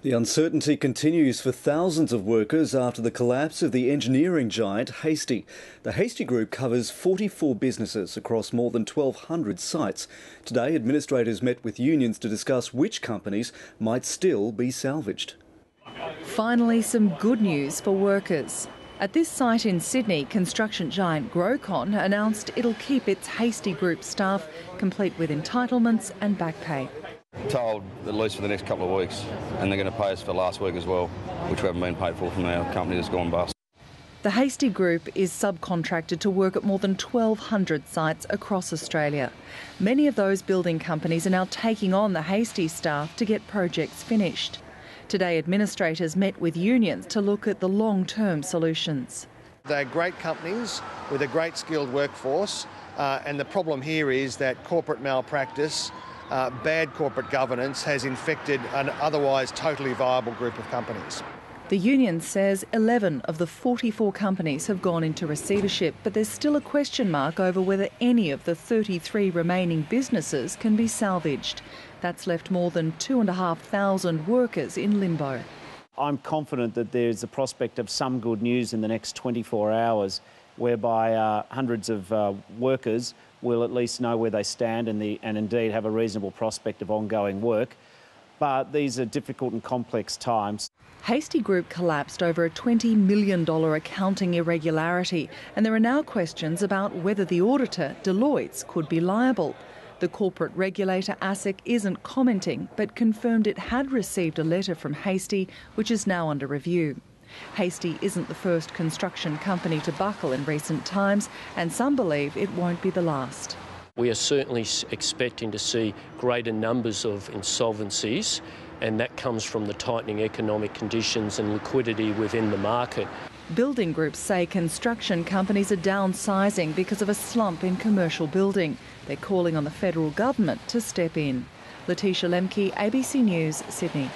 The uncertainty continues for thousands of workers after the collapse of the engineering giant Hastie. The Hastie Group covers 44 businesses across more than 1,200 sites. Today, administrators met with unions to discuss which companies might still be salvaged. Finally, some good news for workers. At this site in Sydney, construction giant Grocon announced it'll keep its Hastie Group staff, complete with entitlements and back pay. Told at least for the next couple of weeks, and they're going to pay us for last week as well, which we haven't been paid for from our company that's gone bust. The Hastie Group is subcontracted to work at more than 1,200 sites across Australia. Many of those building companies are now taking on the Hastie staff to get projects finished. Today, administrators met with unions to look at the long-term solutions. They're great companies with a great skilled workforce, and the problem here is that corporate malpractice, bad corporate governance has infected an otherwise totally viable group of companies. The union says 11 of the 44 companies have gone into receivership, but there's still a question mark over whether any of the 33 remaining businesses can be salvaged. That's left more than 2,500 workers in limbo. I'm confident that there's a prospect of some good news in the next 24 hours, whereby hundreds of workers will at least know where they stand and indeed have a reasonable prospect of ongoing work. But these are difficult and complex times. Hastie Group collapsed over a $20 million accounting irregularity, and there are now questions about whether the auditor, Deloitte, could be liable. The corporate regulator, ASIC, isn't commenting, but confirmed it had received a letter from Hastie, which is now under review. Hastie isn't the first construction company to buckle in recent times, and some believe it won't be the last. We are certainly expecting to see greater numbers of insolvencies, and that comes from the tightening economic conditions and liquidity within the market. Building groups say construction companies are downsizing because of a slump in commercial building. They're calling on the federal government to step in. Letitia Lemke, ABC News, Sydney.